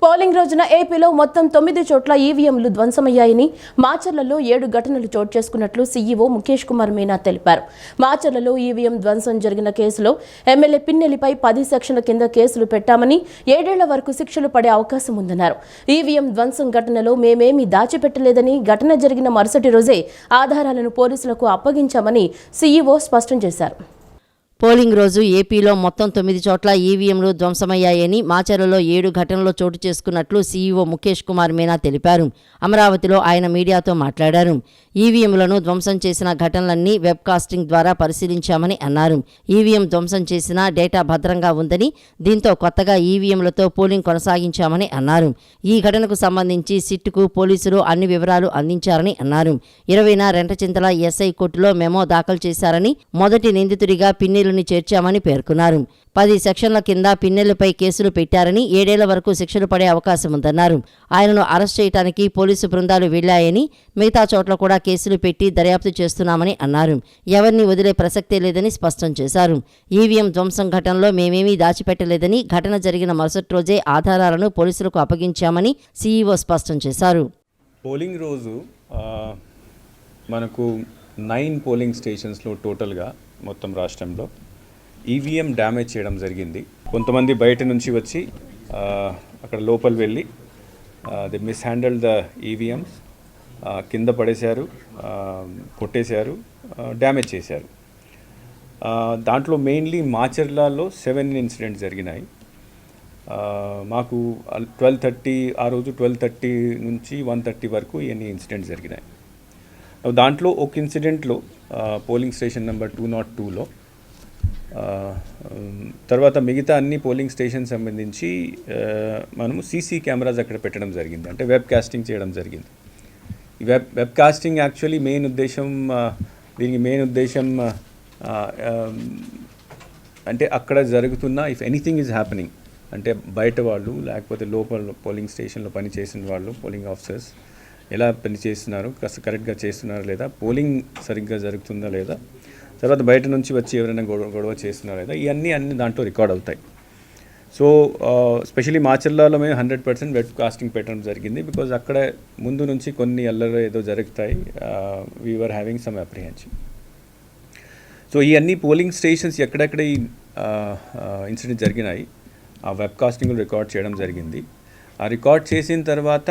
Polling రోజున ఏపీలో మొత్తం 9 చోట్ల ఈవీఎంలు ధ్వంసమయ్యాయని, మాచర్లలో 7 ఘటనలు చోటు చేసుకున్నట్లు సీఈఓ ముఖేష్ కుమార్ మీనా తెలిపారు. మాచర్లలో ఈవీఎం ధ్వంసం జరిగిన కేసులో ఎమ్మెల్యే పిన్నెల్లిపై 10 సెక్షన్ల కింద కేసులు పెట్టామని, 7 ఏళ్ల వరకు శిక్షలు పడే అవకాశం ఉందన్నారు. ఈవీఎం ధ్వంసం ఘటనలో మేమేమీ దాచిపెట్టలేదని, ఘటన జరిగిన మరుసటి రోజే ఆధారాలను పోలీసులకు అప్పగించామని సీఈఓ స్పష్టం చేశారు. పోలింగ్ రోజు ఏపీలో మొత్తం 9 చోట్ల ఈవీఎంలు ధ్వంసమయ్యాయని, మాచర్లలో 7 ఘటనలు చోటు చేసుకున్నట్లు సీఈఓ ముఖేష్ కుమార్ మీనా తెలిపారు. అమరావతిలో ఆయన మీడియాతో మాట్లాడారు. ఈవీఎంలను ధ్వంసం చేసిన ఘటనలన్నీ వెబ్ కాస్టింగ్ ద్వారా పరిశీలించామని అన్నారు. ఈవీఎం ధ్వంసం చేసిన డేటా భద్రంగా ఉందని, దీంతో కొత్తగా ఈవీఎంలతో పోలింగ్ కొనసాగించామని అన్నారు. ఈ ఘటనకు సంబంధించి సిట్కు పోలీసులు అన్ని వివరాలు అందించారని అన్నారు. 20న రెంటచింతల ఎస్ఐ కోర్టులో మెమో దాఖలు చేశారని, మొదటి నిందితుడిగా పిన్నెల్లిని చేర్చామని పేర్కొన్నారు. 10 సెక్షన్ల కింద పిన్నెల్లిపై కేసులు పెట్టారని, 7 ఏళ్ల వరకు శిక్షలు పడే అవకాశం ఉందన్నారు. ఆయనను అరెస్ట్ చేయడానికి పోలీసు బృందాలు వెళ్లాయని, మిగతా చోట్ల కూడా కేసులు పెట్టి దర్యాప్తు చేస్తున్నామని అన్నారు. ఎవరిని వదిలే ప్రసక్తే లేదని స్పష్టం చేశారు. ఈవీఎం ధ్వంసం ఘటనలో మేమేమీ దాచిపెట్టలేదని, ఘటన జరిగిన మరుసటి రోజే ఆధారాలను పోలీసులకు అప్పగించామని సీఈఓ స్పష్టం చేశారు. పోలింగ్ రోజు మనకు 9 పోలింగ్ స్టేషన్స్లో టోటల్గా మొత్తం రాష్ట్రంలో ఈవీఎం డ్యామేజ్ చేయడం జరిగింది. కొంతమంది బయట నుంచి వచ్చి అక్కడ లోపల వెళ్ళి ది మిస్హ్యాండిల్ ద ఈవీఎంస్, కింద పడేశారు, కొట్టేశారు, డ్యామేజ్ చేశారు. దాంట్లో మెయిన్లీ మాచర్లలో 7 ఇన్సిడెంట్స్ జరిగినాయి. మాకు 12:30 ఆ రోజు 12:30 నుంచి 1:30 వరకు ఎన్ని ఇన్సిడెంట్స్ జరిగినాయి. దాంట్లో ఒక ఇన్సిడెంట్లో పోలింగ్ స్టేషన్ నెంబర్ 202లో, తర్వాత మిగతా అన్ని పోలింగ్ స్టేషన్ సంబంధించి మనము సీసీ కెమెరాస్ అక్కడ పెట్టడం జరిగింది, అంటే వెబ్ కాస్టింగ్ చేయడం జరిగింది. ఈ వెబ్ కాస్టింగ్ యాక్చువల్లీ దీనికి మెయిన్ ఉద్దేశం అంటే అక్కడ జరుగుతున్న ఇఫ్ ఎనీథింగ్ ఈజ్ హ్యాపెనింగ్, అంటే బయట వాళ్ళు లేకపోతే లోపల పోలింగ్ స్టేషన్లో పనిచేసిన వాళ్ళు, పోలింగ్ ఆఫీసర్స్ ఎలా పని చేస్తున్నారు, కరెక్ట్గా చేస్తున్నారా లేదా, పోలింగ్ సరిగ్గా జరుగుతుందా లేదా, తర్వాత బయట నుంచి వచ్చి ఎవరైనా గొడవ చేస్తున్నారా లేదా, ఇవన్నీ దాంట్లో రికార్డ్ అవుతాయి. సో స్పెషలీ మాచర్లలో మేము 100% వెబ్ కాస్టింగ్ పెట్టడం జరిగింది. బికాజ్ అక్కడ ముందు నుంచి కొన్ని అల్లరి ఏదో జరుగుతాయి, we are having some apprehension. So ఈ అన్ని పోలింగ్ స్టేషన్స్ ఎక్కడెక్కడ ఈ ఇన్సిడెంట్ జరిగినాయి ఆ వెబ్ కాస్టింగ్ రికార్డ్ చేయడం జరిగింది. ఆ రికార్డ్ చేసిన తర్వాత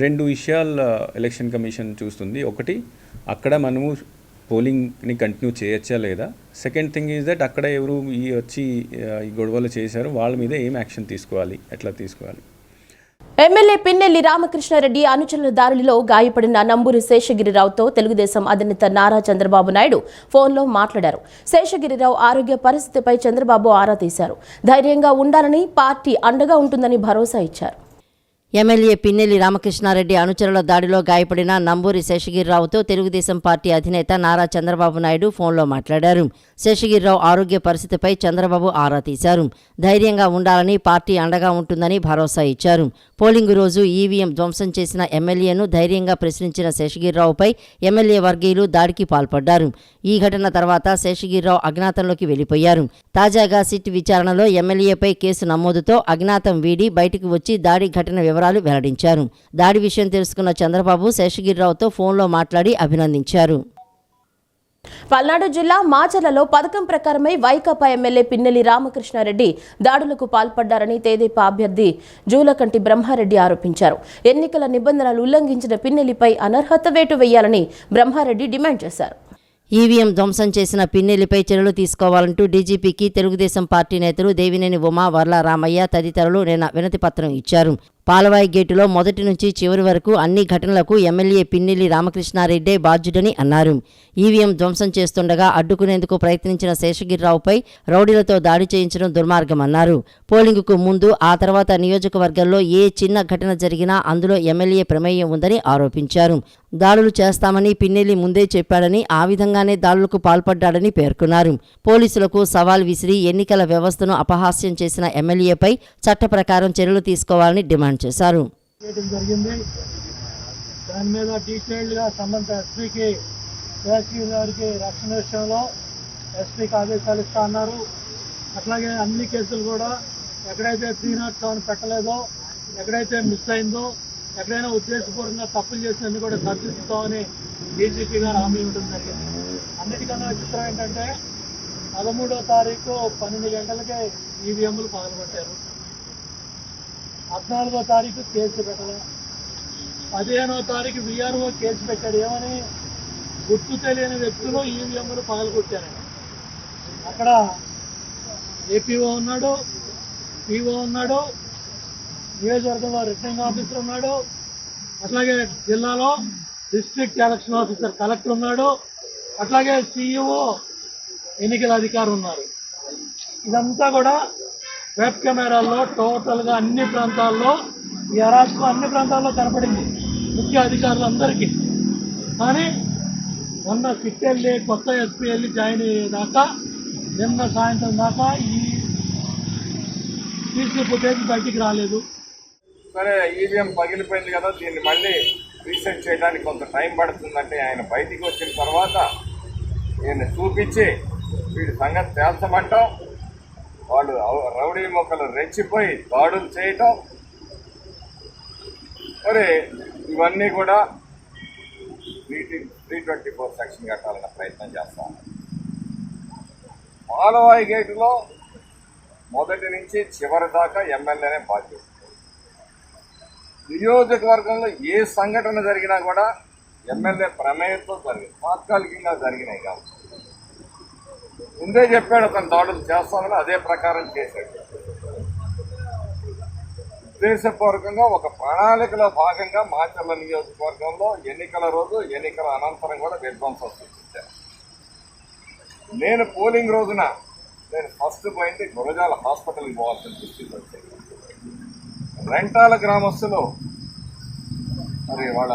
2 విషయాలు ఎలక్షన్ కమిషన్ చూస్తుంది. ఒకటి, అక్కడ మనము పోలింగ్ని కంటిన్యూ చేయొచ్చా లేదా. సెకండ్ థింగ్ ఈజ్ దట్ అక్కడ ఎవరు వచ్చి ఈ గొడవలు చేశారు వాళ్ళ మీద ఏం యాక్షన్ తీసుకోవాలి, ఎట్లా తీసుకోవాలి. ఎమ్మెల్యే పిన్నెల్లి రామకృష్ణారెడ్డి అనుచరుల దారులలో గాయపడిన నంబూరి శేషగిరిరావుతో తెలుగుదేశం అధినేత నారా చంద్రబాబు నాయుడు ఫోన్లో మాట్లాడారు. శేషగిరిరావు ఆరోగ్య పరిస్థితిపై చంద్రబాబు ఆరా తీశారు. ధైర్యంగా ఉండాలని, పార్టీ అండగా ఉంటుందని భరోసా ఇచ్చారు. ఎమ్మెల్యే పిన్నెల్లి రామకృష్ణారెడ్డి అనుచరుల దాడిలో గాయపడిన నంబూరి శేషగిరిరావుతో తెలుగుదేశం పార్టీ అధినేత నారా చంద్రబాబు నాయుడు ఫోన్లో మాట్లాడారు. శేషగిరిరావు ఆరోగ్య పరిస్థితిపై చంద్రబాబు ఆరా తీశారు. ధైర్యంగా ఉండాలని, పార్టీ అండగా ఉంటుందని భరోసా ఇచ్చారు. పోలింగ్ రోజు ఈవీఎం ధ్వంసం చేసిన ఎమ్మెల్యేను ధైర్యంగా ప్రశ్నించిన శేషగిరిరావుపై ఎమ్మెల్యే వర్గీయులు దాడికి పాల్పడ్డారు. ఈ ఘటన తర్వాత శేషగిరిరావు అజ్ఞాతంలోకి వెళ్లిపోయారు. తాజాగా సిట్ విచారణలో ఎమ్మెల్యేపై కేసు నమోదుతో అజ్ఞాతం వీడి బయటకు వచ్చి దాడి ఘటన వివరాలు వెల్లడించారు. దాడి విషయం తెలుసుకున్న చంద్రబాబు శేషగిరిరావుతో ఫోన్లో మాట్లాడి అభినందించారు. పల్నాడు జిల్లా మాచర్లలో పథకం ప్రకారమై వైకాపా ఎమ్మెల్యే పిన్నెల్లి రామకృష్ణారెడ్డి దాడులకు పాల్పడ్డారని తెదేపా అభ్యర్థి జూలకంటి బ్రహ్మారెడ్డి ఆరోపించారు. ఎన్నికల నిబంధనలు ఉల్లంఘించిన పిన్నెల్లిపై అనర్హత వేటు వేయాలని బ్రహ్మారెడ్డి డిమాండ్ చేశారు. ఈవీఎం ధ్వంసం చేసిన పిన్నెల్లిపై చర్యలు తీసుకోవాలంటూ డీజీపీకి తెలుగుదేశం పార్టీ నేతలు దేవినేని ఉమా, వర్ల రామయ్య తదితరులు నిన్న వినతి పత్రం ఇచ్చారు. పాలవాయి గేటులో మొదటి నుంచి చివరి వరకు అన్ని ఘటనలకు ఎమ్మెల్యే పిన్నెల్లి రామకృష్ణారెడ్డే బాధ్యుడని అన్నారు. ఈవీఎం ధ్వంసం చేస్తుండగా అడ్డుకునేందుకు ప్రయత్నించిన శేషగిరిరావుపై రౌడీలతో దాడి చేయించడం దుర్మార్గమన్నారు. పోలింగుకు ముందు, ఆ తర్వాత నియోజకవర్గంలో ఏ చిన్న ఘటన జరిగినా అందులో ఎమ్మెల్యే ప్రమేయం ఉందని ఆరోపించారు. దాడులు చేస్తామని పిన్నెల్లి ముందే చెప్పాడని, ఆ విధంగానే దాడులకు పాల్పడ్డాడని పేర్కొన్నారు. పోలీసులకు సవాల్ విసిరి ఎన్నికల వ్యవస్థను అపహాస్యం చేసిన ఎమ్మెల్యేపై చట్ట ప్రకారం చర్యలు తీసుకోవాలని డిమాండ్ చేశారు. దాని మీద డీటెయిల్డ్గా సంబంధిత ఎస్పీకి, శేషగిరి గారికి రక్షణ విషయంలో ఎస్పీకి ఆదేశాలు ఇస్తా అన్నారు. అట్లాగే అన్ని కేసులు కూడా ఎక్కడైతే 307 పెట్టలేదో ఎక్కడైతే మిస్ అయిందో, ఎక్కడైనా ఉద్దేశపూర్వకంగా తప్పులు చేసినది కూడా సరిదిద్దుతామని డీజీపీ గారు హామీ ఉంటుంది జరిగింది. అన్నిటికన్నా చిత్రం ఏంటంటే 13వ తారీఖు 12 గంటలకే ఈవీఎంలు పగలగొట్టారు. 14వ తారీఖు కేసు పెట్టాలి. 15వ తారీఖు వీఆర్ఓ కేసు పెట్టాడు. ఏమని? గుర్తు తెలియని వ్యక్తులు ఈవీఎంలు పగలగొట్టారని. అక్కడ ఏపీఓ ఉన్నాడు, పీఓ ఉన్నాడు, నియోజకవర్గంలో రిటర్నింగ్ ఆఫీసర్ ఉన్నాడు, అట్లాగే జిల్లాలో డిస్ట్రిక్ట్ ఎలక్షన్ ఆఫీసర్ కలెక్టర్ ఉన్నాడు, అట్లాగే సిఇఓ ఎన్నికల అధికారులు ఉన్నారు. ఇదంతా కూడా వెబ్ కెమెరాల్లో టోటల్గా అన్ని ప్రాంతాల్లో, ఈ అరాచకం అన్ని ప్రాంతాల్లో కనపడింది ముఖ్య అధికారులందరికీ. కానీ మొన్న సిట్ వెళ్ళి కొత్త ఎస్పీ వెళ్ళి జాయిన్ అయ్యేదాకా, నిన్న సాయంత్రం దాకా ఈ సీసీ ఫుటేజ్ బయటికి రాలేదు. సరే, ఈవీఎం పగిలిపోయింది కదా, దీన్ని మళ్ళీ రీసెట్ చేయడానికి కొంత టైం పడుతుందంటే ఆయన బయటికి వచ్చిన తర్వాత ఈయన చూపించి వీడి సంగతి తేల్చమంటాం, వాళ్ళు రౌడీ మొక్కలు రెచ్చిపోయి దాడులు చేయటం, మరి ఇవన్నీ కూడా 324 సెక్షన్ కట్టాలన్న ప్రయత్నం చేస్తాం. పాలవాయి గేటులో మొదటి నుంచి చివరి దాకా ఎమ్మెల్యేనే బాధ్యత. నియోజకవర్గంలో ఏ సంఘటన జరిగినా కూడా ఎమ్మెల్యే ప్రమేయంతో జరిగింది, తాత్కాలికంగా జరిగినాయి కాదు. ముందే చెప్పాడు అతను దాడులు చేస్తామని, అదే ప్రకారం చేశాడు. ఉద్దేశపూర్వకంగా ఒక ప్రణాళికలో భాగంగా మాచర్ల నియోజకవర్గంలో ఎన్నికల రోజు, ఎన్నికల అనంతరం కూడా విధ్వంసం సృష్టించారు. నేను పోలింగ్ రోజున నేను ఫస్ట్ పోయింది గురజాల హాస్పిటల్కి పోవాల్సిన దుస్థితి వచ్చింది. రెంటాల గ్రామస్తులు మరి వాళ్ళ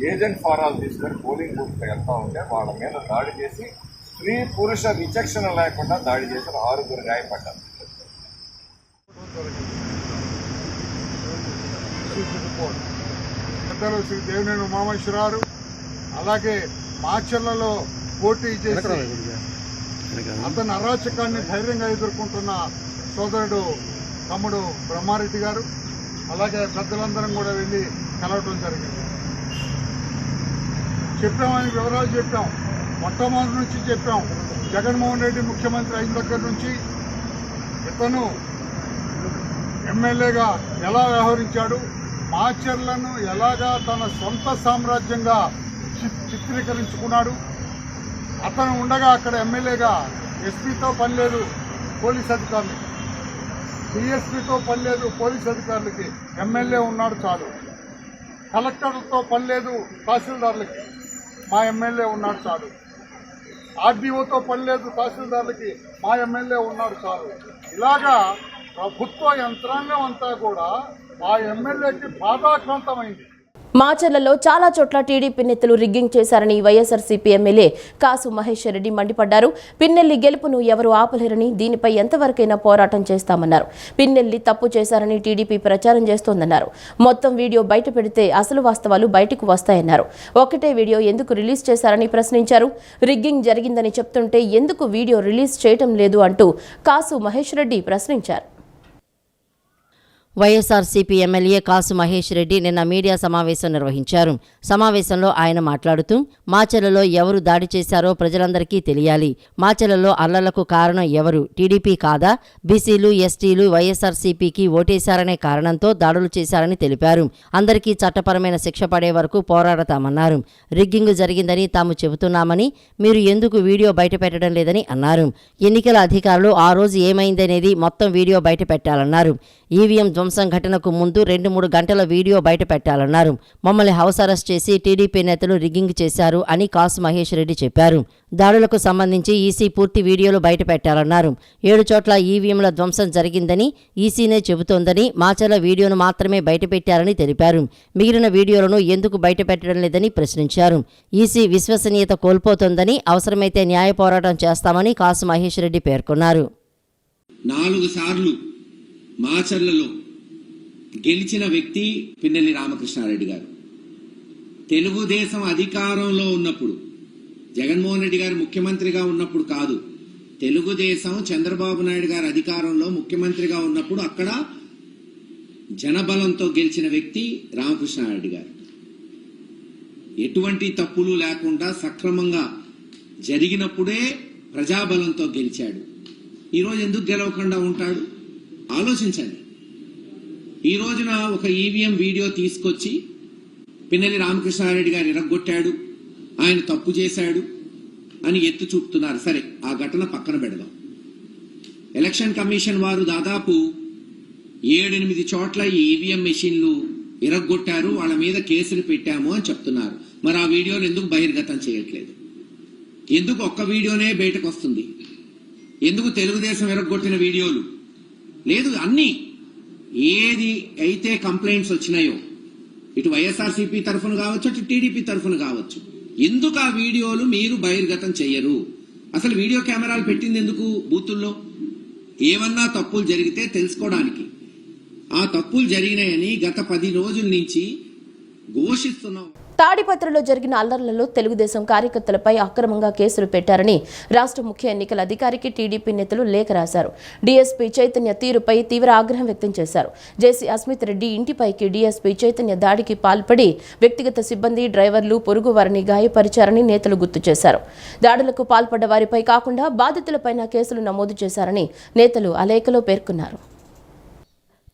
ఏజెంట్ ఫారాలు తీసుకొని పోలింగ్ బూత్కి వెళ్తా ఉంటే వాళ్ళ మీద దాడి చేసి స్త్రీ పురుష విచక్షణ లేకుండా దాడి చేసి 6 గాయపడ్డారు. పెద్దలు శ్రీ దేవినేని ఉమామేశ్వరరావు, అలాగే మాచర్లలో పోటీ చేసి అతని అరాచకాన్ని ధైర్యంగా ఎదుర్కొంటున్న సోదరుడు తమ్ముడు బ్రహ్మారెడ్డి గారు, అలాగే పెద్దలందరం కూడా వెళ్ళి కలవటం జరిగింది. చెప్పామని వివరాలు చెప్పాం, మొట్టమొదటి నుంచి చెప్పాం. జగన్మోహన్ రెడ్డి ముఖ్యమంత్రి అయిన దగ్గర నుంచి ఇతను ఎమ్మెల్యేగా ఎలా వ్యవహరించాడు, మాచర్లను ఎలాగా తన సొంత సామ్రాజ్యంగా చిత్రీకరించుకున్నాడు. అతను ఉండగా అక్కడ ఎమ్మెల్యేగా ఎస్పీతో పని లేదు పోలీస్ అధికారులకి, డిఎస్పీతో పని లేదు పోలీస్ అధికారులకి, ఎమ్మెల్యే ఉన్నాడు చాలు. కలెక్టర్లతో పని లేదు తహసీల్దార్లకి, మా ఎమ్మెల్యే ఉన్నాడు చాలు. ఆర్డీఓతో పని లేదు తహసీల్దార్లకి, మా ఎమ్మెల్యే ఉన్నాడు చాలు. ఇలాగా ప్రభుత్వ యంత్రాంగం అంతా కూడా ఆ ఎమ్మెల్యేకి బాధాక్రాంతమైంది. మాచర్లలో చాలా చోట్ల టీడీపీ నేతలు రిగ్గింగ్ చేశారని వైఎస్ఆర్సీపీ ఎమ్మెల్యే కాసు మహేశ్వర్ రెడ్డి మండిపడ్డారు. పిన్నెల్లి గెలుపును ఎవరు ఆపలేరని, దీనిపై ఎంతవరకైనా పోరాటం చేస్తామన్నారు. పిన్నెల్లి తప్పు చేశారని టీడీపీ ప్రచారం చేస్తోందన్నారు. మొత్తం వీడియో బయట పెడితే అసలు వాస్తవాలు బయటకు వస్తాయన్నారు. ఒకటే వీడియో ఎందుకు రిలీజ్ చేశారని ప్రశ్నించారు. రిగ్గింగ్ జరిగిందని చెప్తుంటే ఎందుకు వీడియో రిలీజ్ చేయటం లేదు అంటూ కాసు మహేశ్వర్ రెడ్డి ప్రశ్నించారు. వైఎస్ఆర్సీపీ ఎమ్మెల్యే కాసు మహేష్ రెడ్డి నిన్న మీడియా సమావేశం నిర్వహించారు. సమావేశంలో ఆయన మాట్లాడుతూ మాచర్లలో ఎవరు దాడి చేశారో ప్రజలందరికీ తెలియాలి. మాచర్లలో అల్లర్లకు కారణం ఎవరు? టీడీపీ కాదా? బీసీలు, ఎస్టీలు వైఎస్ఆర్సీపీకి ఓటేశారనే కారణంతో దాడులు చేశారని తెలిపారు. అందరికీ చట్టపరమైన శిక్ష పడే వరకు పోరాడతామన్నారు. రిగ్గింగ్ జరిగిందని తాము చెబుతున్నామని, మీరు ఎందుకు వీడియో బయటపెట్టడం లేదని అన్నారు. ఎన్నికల అధికారులు ఆ రోజు ఏమైందనేది మొత్తం వీడియో బయట పెట్టాలన్నారు. ఈవీఎం ధ్వంసం ఘటనకు ముందు 2-3 గంటల వీడియో బయట పెట్టాలన్నారు. మమ్మల్ని హౌస్ అరెస్ట్ చేసి టీడీపీ నేతలు రిగ్గింగ్ చేశారు అని కాసు మహేష్ రెడ్డి చెప్పారు. దాడులకు సంబంధించి ఈసీ పూర్తి వీడియోలు బయట పెట్టాలన్నారు. 7 చోట్ల ఈవీఎంల ధ్వంసం జరిగిందని ఈసీనే చెబుతోందని, మాచర్ల వీడియోను మాత్రమే బయటపెట్టారని తెలిపారు. మిగిలిన వీడియోలను ఎందుకు బయట పెట్టడం లేదని ప్రశ్నించారు. ఈసీ విశ్వసనీయత కోల్పోతోందని, అవసరమైతే న్యాయ పోరాటం చేస్తామని కాసు మహేష్ రెడ్డి పేర్కొన్నారు. 4 సార్లు మాచర్లలో గెలిచిన వ్యక్తి పిన్నెల్లి రామకృష్ణారెడ్డి గారు. తెలుగుదేశం అధికారంలో ఉన్నప్పుడు, జగన్మోహన్ రెడ్డి గారు ముఖ్యమంత్రిగా ఉన్నప్పుడు కాదు, తెలుగుదేశం చంద్రబాబు నాయుడు గారు అధికారంలో ముఖ్యమంత్రిగా ఉన్నప్పుడు అక్కడ జనబలంతో గెలిచిన వ్యక్తి రామకృష్ణారెడ్డి గారు. ఎటువంటి తప్పులు లేకుండా సక్రమంగా జరిగినప్పుడే ప్రజాబలంతో గెలిచాడు. ఈరోజు ఎందుకు గెలవకుండా ఉంటాడు ఆలోచించండి. ఈ రోజున ఒక ఈవీఎం వీడియో తీసుకొచ్చి పిన్నెల్లి రామకృష్ణారెడ్డి గారు ఇరగొట్టాడు, ఆయన తప్పు చేశాడు అని ఎత్తు చూపుతున్నారు. సరే, ఆ ఘటన పక్కన పెడదాం. ఎలక్షన్ కమిషన్ వారు దాదాపు 7-8 చోట్ల ఈ ఈవీఎం మెషిన్లు ఇరగొట్టారు, వాళ్ళ మీద కేసులు పెట్టాము అని చెప్తున్నారు. మరి ఆ వీడియోలు ఎందుకు బహిర్గతం చేయట్లేదు? ఎందుకు ఒక్క వీడియోనే బయటకు వస్తుంది? ఎందుకు తెలుగుదేశం ఇరగొట్టిన వీడియోలు లేదు? అన్ని ఏది అయితే కంప్లైంట్స్ వచ్చినాయో ఇటు వైఎస్ఆర్సీపీ తరఫున కావచ్చు, అటు టీడీపీ తరఫున కావచ్చు, ఎందుకు ఆ వీడియోలు మీరు బహిర్గతం చెయ్యరు? అసలు వీడియో కెమెరాలు పెట్టింది ఎందుకు బూతుల్లో? ఏమన్నా తప్పులు జరిగితే తెలుసుకోవడానికి. ఆ తప్పులు జరిగినాయని గత 10 రోజుల నుంచి ఘోషిస్తున్నాం. తాడిపత్రిలో జరిగిన అల్లర్లలో తెలుగుదేశం కార్యకర్తలపై అక్రమంగా కేసులు పెట్టారని రాష్ట్ర ముఖ్య ఎన్నికల అధికారికి టీడీపీ నేతలు లేఖ రాశారు. డీఎస్పీ చైతన్య తీరుపై తీవ్ర ఆగ్రహం వ్యక్తం చేశారు. జేసీ అస్మిత్ రెడ్డి ఇంటిపైకి డీఎస్పీ చైతన్య దాడికి పాల్పడి వ్యక్తిగత సిబ్బంది, డ్రైవర్లు, పొరుగు వారిని గాయపరిచారని నేతలు గుర్తు చేశారు. దాడులకు పాల్పడ్డ వారిపై కాకుండా బాధితులపైన కేసులు నమోదు చేశారని నేతలు ఆ లేఖలో పేర్కొన్నారు.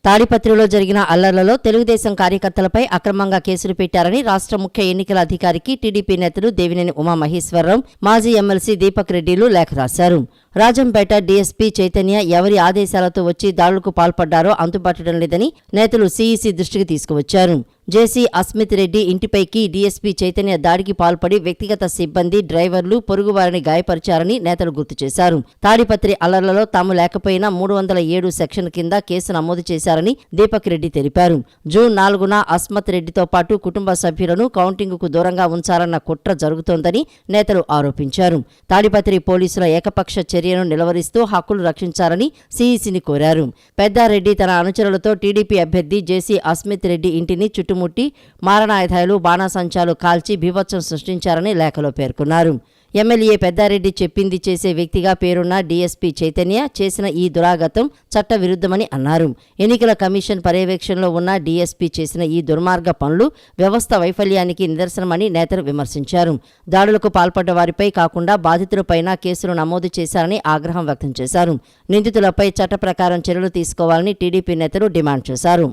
తాడిపత్రిలో జరిగిన అల్లర్లలో తెలుగుదేశం కార్యకర్తలపై అక్రమంగా కేసులు పెట్టారని రాష్ట్ర ముఖ్య ఎన్నికల అధికారికి టీడీపీ నేతలు దేవినేని ఉమామహేశ్వరరావు, మాజీ ఎమ్మెల్సీ దీపక్ రెడ్డిలు లేఖ రాశారు. రాజంపేట డీఎస్పీ చైతన్య ఎవరి ఆదేశాలతో వచ్చి దాడులకు పాల్పడ్డారో అంతుపట్టడం లేదని నేతలు సీఈసీ దృష్టికి తీసుకువచ్చారు. జేసీ అస్మిత్ రెడ్డి ఇంటిపైకి డీఎస్పీ చైతన్య దాడికి పాల్పడి వ్యక్తిగత సిబ్బంది, డ్రైవర్లు, పొరుగువారిని గాయపరిచారని నేతలు గుర్తు చేశారు. తాడిపత్రి అల్లర్లలో తాము లేకపోయినా 307 సెక్షన్ కింద కేసు నమోదు చేశారని దీపక్ రెడ్డి తెలిపారు. జూన్ 4న అస్మత్ రెడ్డితో పాటు కుటుంబ సభ్యులను కౌంటింగుకు దూరంగా ఉంచాలన్న కుట్ర జరుగుతోందని నేతలు ఆరోపించారు. తాడిపత్రి పోలీసుల ఏకపక్ష చర్యను నిలవరిస్తూ హక్కులు రక్షించాలని సీఈసీని కోరారు. పెద్దారెడ్డి తన అనుచరులతో టీడీపీ అభ్యర్థి జేసీ అస్మిత్ రెడ్డి ఇంటిని చుట్టుముట్టి మారణాయుధాలు, బాణాసంచాలు కాల్చి బీభత్సం సృష్టించారని లేఖలో పేర్కొన్నారు. ఎమ్మెల్యే పెద్దారెడ్డి చెప్పింది చేసే వ్యక్తిగా పేరున్న డీఎస్పీ చైతన్య చేసిన ఈ దురాగతం చట్ట విరుద్ధమని అన్నారు. ఎన్నికల కమిషన్ పర్యవేక్షణలో ఉన్న డీఎస్పీ చేసిన ఈ దుర్మార్గ పనులు వ్యవస్థ వైఫల్యానికి నిదర్శనమని నేతలు విమర్శించారు. దాడులకు పాల్పడ్డ వారిపై కాకుండా బాధితులపైన కేసులు నమోదు చేశారని ఆగ్రహం వ్యక్తం చేశారు. నిందితులపై చట్ట ప్రకారం చర్యలు తీసుకోవాలని టీడీపీ నేతలు డిమాండ్ చేశారు.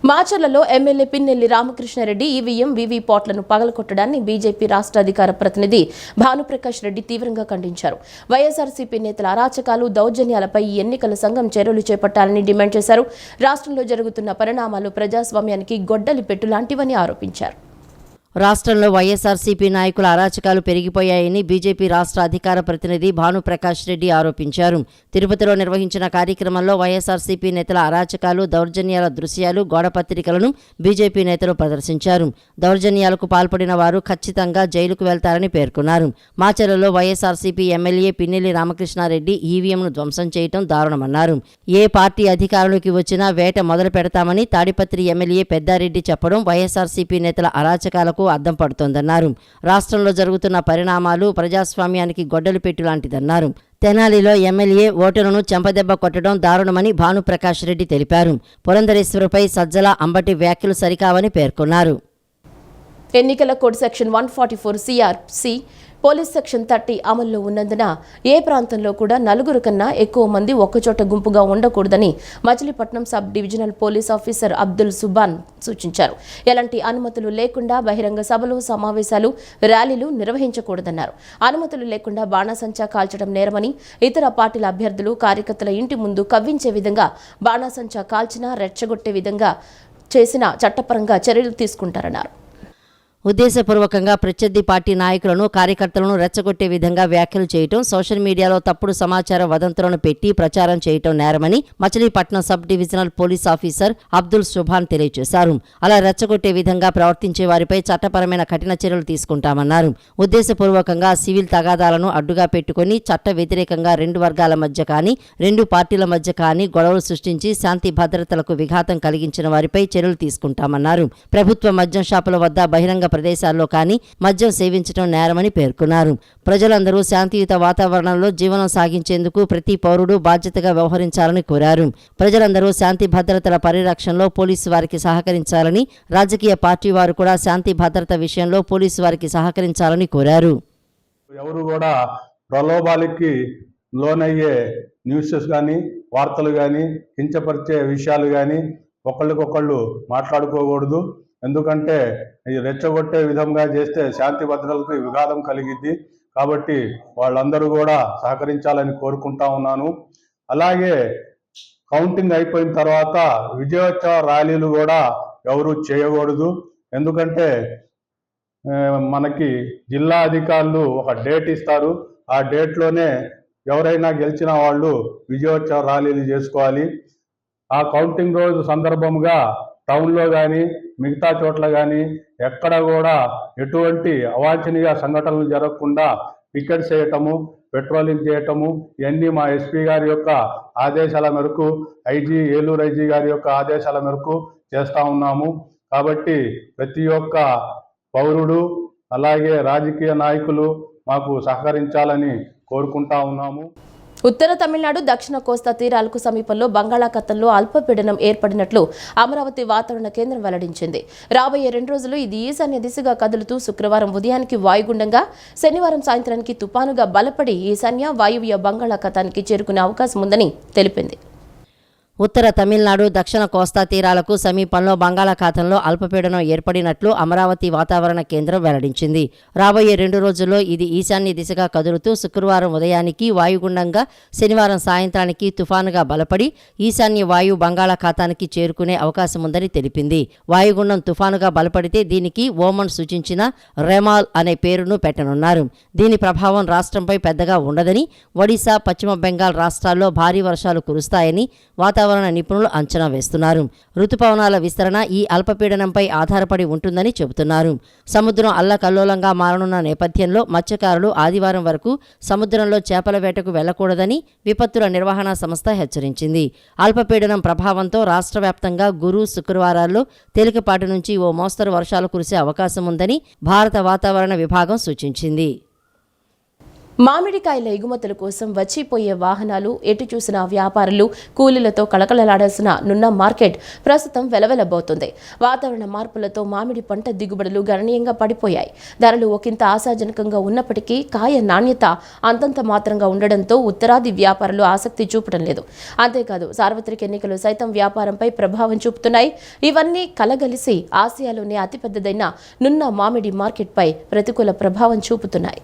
మాచర్లలో ఎమ్మెల్యే పిన్నెల్లి రామకృష్ణారెడ్డి ఈవీఎం, వీవీపాట్లను పగలకొట్టడాన్ని బీజేపీ రాష్ట్ర అధికార ప్రతినిధి భానుప్రకాష్ రెడ్డి తీవ్రంగా ఖండించారు. వైఎస్ఆర్సీపీ నేతల అరాచకాలు, దౌర్జన్యాలపై ఈ ఎన్నికల సంఘం చర్యలు చేపట్టాలని డిమాండ్ చేశారు. రాష్ట్రంలో జరుగుతున్న పరిణామాలు ప్రజాస్వామ్యానికి గొడ్డలి పెట్టు లాంటివని ఆరోపించారు. రాష్ట్రంలో వైఎస్ఆర్సీపీ నాయకుల అరాచకాలు పెరిగిపోయాయని బీజేపీ రాష్ట్ర అధికార ప్రతినిధి భానుప్రకాష్ రెడ్డి ఆరోపించారు. తిరుపతిలో నిర్వహించిన కార్యక్రమంలో వైఎస్ఆర్సీపీ నేతల అరాచకాలు, దౌర్జన్యాల దృశ్యాలు, గోడపత్రికలను బీజేపీ నేతలు ప్రదర్శించారు. దౌర్జన్యాలకు పాల్పడిన వారు ఖచ్చితంగా జైలుకు వెళ్తారని పేర్కొన్నారు. మాచర్లలో వైఎస్ఆర్సీపీ ఎమ్మెల్యే పిన్నెల్లి రామకృష్ణారెడ్డి ఈవీఎంను ధ్వంసం చేయడం దారుణమన్నారు. ఏ పార్టీ అధికారంలోకి వచ్చినా వేట మొదలు పెడతామని తాడిపత్రి ఎమ్మెల్యే పెద్దారెడ్డి చెప్పడం వైఎస్ఆర్సీపీ నేతల అరాచకాలకు అద్దం పడుతోందన్నారు. రాష్ట్రంలో జరుగుతున్న పరిణామాలు ప్రజాస్వామ్యానికి గొడ్డలి పెట్టు లాంటిదన్నారు. తెనాలిలో ఎమ్మెల్యే ఓటరును చెంపదెబ్బ కొట్టడం దారుణమని భానుప్రకాష్ రెడ్డి తెలిపారు. పురంధరేశ్వరిపై సజ్జల, అంబటి వ్యాఖ్యలు సరికావని పేర్కొన్నారు. ఎన్నికల code section 144 CRC, police section 30 అమల్లో ఉన్నందున ఏ ప్రాంతంలో కూడా 4 కన్నా ఎక్కువ మంది ఒక్కచోట గుంపుగా ఉండకూడదని Machilipatnam sub divisional police officer Abdul Subhan సూచించారు. ఎలాంటి అనుమతులు లేకుండా బహిరంగ సభలు, సమావేశాలు, ర్యాలీలు నిర్వహించకూడదన్నారు. అనుమతులు లేకుండా బాణాసంచా కాల్చడం నేరమని, ఇతర పార్టీల అభ్యర్థులు, కార్యకర్తల ఇంటి ముందు కవ్వించే విధంగా బాణాసంచా కాల్చినా, రెచ్చగొట్టే విధంగా చేసిన చట్టపరంగా చర్యలు తీసుకుంటారన్నారు. ఉద్దేశపూర్వకంగా ప్రత్యర్థి పార్టీ నాయకులను, కార్యకర్తలను రెచ్చగొట్టే విధంగా వ్యాఖ్యలు చేయటం, సోషల్ మీడియాలో తప్పుడు సమాచార వదంతులను పెట్టి ప్రచారం చేయటం నేరమని Machilipatnam sub divisional police officer Abdul Subhan తెలియజేశారు. అలా రెచ్చగొట్టే విధంగా ప్రవర్తించే వారిపై చట్టపరమైన కఠిన చర్యలు తీసుకుంటామన్నారు. ఉద్దేశపూర్వకంగా సివిల్ తగాదాలను అడ్డుగా పెట్టుకుని చట్ట వ్యతిరేకంగా 2 వర్గాల మధ్య కానీ, 2 పార్టీల మధ్య కానీ గొడవలు సృష్టించి శాంతి భద్రతలకు విఘాతం కలిగించిన వారిపై చర్యలు తీసుకుంటామన్నారు. ప్రభుత్వ మద్యం షాపుల వద్ద బహిరంగ ప్రదేశాల్లో కానీ మద్యం సేవించడం నేరమని పేర్కొన్నారు. ప్రజలందరూ శాంతియుత వాతావరణంలో జీవనం సాగించేందుకు ప్రతి పౌరుడు బాధ్యతగా వ్యవహరించాలని కోరారు. ప్రజలందరూ శాంతి భద్రతల పరిరక్షణలో పోలీసు వారికి సహకరించాలని, రాజకీయ పార్టీ వారు కూడా శాంతి భద్రత విషయంలో పోలీసు వారికి సహకరించాలని కోరారు. ఎవరు కూడా ప్రలోభాలకి లోనయ్యే న్యూసెస్ కానీ వార్తలు కానీ కించపరిచే విషయాలు కానీ ఒకళ్ళకొకళ్ళు మాట్లాడుకోకూడదు. ఎందుకంటే ఈ రెచ్చగొట్టే విధంగా చేస్తే శాంతి భద్రతలకు విఘాతం కలిగిద్ది. కాబట్టి వాళ్ళందరూ కూడా సహకరించాలని కోరుకుంటా ఉన్నాను. అలాగే కౌంటింగ్ అయిపోయిన తర్వాత విజయోత్సవ ర్యాలీలు కూడా ఎవరు చేయకూడదు. ఎందుకంటే మనకి జిల్లా అధికారులు ఒక డేట్ ఇస్తారు. ఆ డేట్లోనే ఎవరైనా గెలిచిన వాళ్ళు విజయోత్సవ ర్యాలీలు చేసుకోవాలి. ఆ కౌంటింగ్ రోజు సందర్భంగా టౌన్లో కానీ మిగతా చోట్ల కానీ ఎక్కడ కూడా ఎటువంటి అవాంఛనీయ సంఘటనలు జరగకుండా పికెట్స్ చేయటము, పెట్రోలింగ్ చేయటము ఇవన్నీ మా ఎస్పీ గారి యొక్క ఆదేశాల మేరకు, ఏలూరు ఐజీ గారి యొక్క ఆదేశాల మేరకు చేస్తూ ఉన్నాము. కాబట్టి ప్రతి ఒక్క పౌరుడు అలాగే రాజకీయ నాయకులు మాకు సహకరించాలని కోరుకుంటా ఉన్నాము. ఉత్తర తమిళనాడు దక్షిణ కోస్తా తీరాలకు సమీపంలో బంగాళాఖాతంలో అల్పపీడనం ఏర్పడినట్లు అమరావతి వాతావరణ కేంద్రం వెల్లడించింది. రాబోయే 2 రోజులు ఇది ఈశాన్య దిశగా కదులుతూ శుక్రవారం ఉదయానికి వాయుగుండంగా, శనివారం సాయంత్రానికి తుపానుగా బలపడి ఈశాన్య వాయువ్య బంగాళాఖాతానికి చేరుకునే అవకాశం ఉందని తెలిపింది. ఉత్తర తమిళనాడు దక్షిణ కోస్తా తీరాలకు సమీపంలో బంగాళాఖాతంలో అల్పపీడనం ఏర్పడినట్లు అమరావతి వాతావరణ కేంద్రం వెల్లడించింది. రాబోయే 2 రోజుల్లో ఇది ఈశాన్య దిశగా కదులుతూ శుక్రవారం ఉదయానికి వాయుగుండంగా, శనివారం సాయంత్రానికి తుఫానుగా బలపడి ఈశాన్య వాయు బంగాళాఖాతానికి చేరుకునే అవకాశం ఉందని తెలిపింది. వాయుగుండం తుఫానుగా బలపడితే దీనికి ఓమన్ సూచించిన రెమాల్ అనే పేరును పెట్టనున్నారు. దీని ప్రభావం రాష్ట్రంపై పెద్దగా ఉండదని, ఒడిశా, పశ్చిమ బెంగాల్ రాష్ట్రాల్లో భారీ వర్షాలు కురుస్తాయని వాతావరణ నిపుణులు అంచనా వేస్తున్నారు. రుతుపవనాల విస్తరణ ఈ అల్పపీడనంపై ఆధారపడి ఉంటుందని చెబుతున్నారు. సముద్రం అల్లకల్లోలంగా మారనున్న నేపథ్యంలో మత్స్యకారులు ఆదివారం వరకు సముద్రంలో చేపల వేటకు వెళ్లకూడదని విపత్తుల నిర్వహణ సంస్థ హెచ్చరించింది. అల్పపీడనం ప్రభావంతో రాష్ట్ర వ్యాప్తంగా గురు, శుక్రవారాల్లో తేలికపాటి నుంచి ఓ మోస్తరు వర్షాలు కురిసే అవకాశం ఉందని భారత వాతావరణ విభాగం సూచించింది. మామిడికాయల ఎగుమతుల కోసం వచ్చిపోయే వాహనాలు, ఎటు చూసిన వ్యాపారులు, కూలీలతో కళకళలాడాల్సిన నున్న మార్కెట్ ప్రస్తుతం వెలవెలబోతుంది. వాతావరణ మార్పులతో మామిడి పంట దిగుబడులు గణనీయంగా పడిపోయాయి. ధరలు ఒకంత ఆశాజనకంగా ఉన్నప్పటికీ కాయ నాణ్యత అంతంత మాత్రంగా ఉండడంతో ఉత్తరాది వ్యాపారులు ఆసక్తి చూపడం లేదు. అంతేకాదు సార్వత్రిక ఎన్నికలు సైతం వ్యాపారంపై ప్రభావం చూపుతున్నాయి. ఇవన్నీ కలగలిసి ఆసియాలోనే అతిపెద్దదైన నున్న మామిడి మార్కెట్పై ప్రతికూల ప్రభావం చూపుతున్నాయి.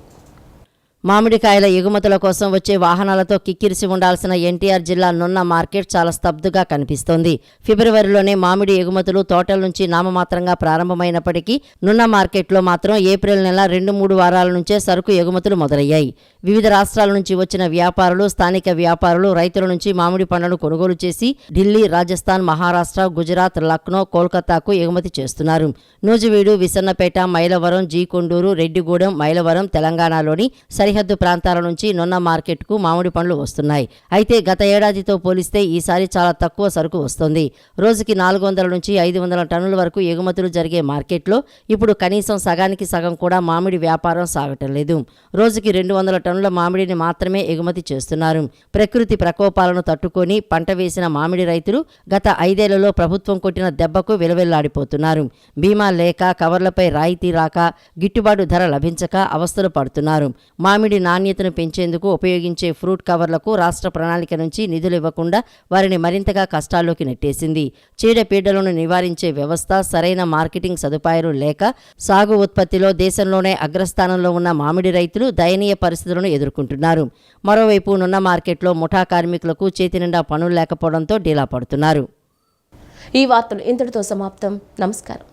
మామిడికాయల ఎగుమతుల కోసం వచ్చే వాహనాలతో కిక్కిరిసి ఉండాల్సిన ఎన్టీఆర్ జిల్లా నున్న మార్కెట్ చాలా స్తబ్దుగా కనిపిస్తోంది. ఫిబ్రవరిలోనే మామిడి ఎగుమతులు తోటల నుంచి నామమాత్రంగా ప్రారంభమైనప్పటికీ నున్న మార్కెట్లో మాత్రం ఏప్రిల్ నెల 2-3 వారాల నుంచే సరుకు ఎగుమతులు మొదలయ్యాయి. వివిధ రాష్ట్రాల నుంచి వచ్చిన వ్యాపారులు, స్థానిక వ్యాపారులు రైతుల నుంచి మామిడి పండ్లను కొనుగోలు చేసి ఢిల్లీ, రాజస్థాన్, మహారాష్ట్ర, గుజరాత్, లక్నో, కోల్కతాకు ఎగుమతి చేస్తున్నారు. నూజివీడు, విసన్నపేట, మైలవరం, జీకొండూరు, రెడ్డిగూడెం, మైలవరం తెలంగాణలోని సరిహద్దు ప్రాంతాల నుంచి నున్న మార్కెట్కు మామిడి పండ్లు వస్తున్నాయి. అయితే గత ఏడాదితో పోలిస్తే ఈసారి చాలా తక్కువ సరుకు వస్తోంది. రోజుకి 400 నుంచి 500 టన్నుల వరకు ఎగుమతులు జరిగే మార్కెట్లో ఇప్పుడు కనీసం సగానికి సగం కూడా మామిడి వ్యాపారం సాగటం లేదు. రోజుకి 200 టన్నుల మామిడిని మాత్రమే ఎగుమతి చేస్తున్నారు. ప్రకృతి ప్రకోపాలను తట్టుకొని పంట వేసిన మామిడి రైతులు గత 5 ఏళ్లలో ప్రభుత్వం కొట్టిన దెబ్బకు విలవిల్లాడిపోతున్నారు. బీమా లేక, కవర్లపై రాయితీ రాక, గిట్టుబాటు ధర లభించక అవస్థలు పడుతున్నారు. మామిడి నాణ్యతను పెంచేందుకు ఉపయోగించే ఫ్రూట్ కవర్లకు రాష్ట్ర ప్రణాళిక నుంచి నిధులు ఇవ్వకుండా వారిని మరింతగా కష్టాల్లోకి నెట్టేసింది. చీడపీడలను నివారించే వ్యవస్థ, సరైన మార్కెటింగ్ సదుపాయాలు లేక సాగు ఉత్పత్తిలో దేశంలోనే అగ్రస్థానంలో ఉన్న మామిడి రైతులు దయనీయ పరిస్థితులను ఎదుర్కొంటున్నారు. మరోవైపు నున్న మార్కెట్లో ముఠా కార్మికులకు చేతి నిండా పనులు లేకపోవడంతో డీలా పడుతున్నారు. ఈ వార్తలు ఇంతటితో సమాప్తం. నమస్కారం.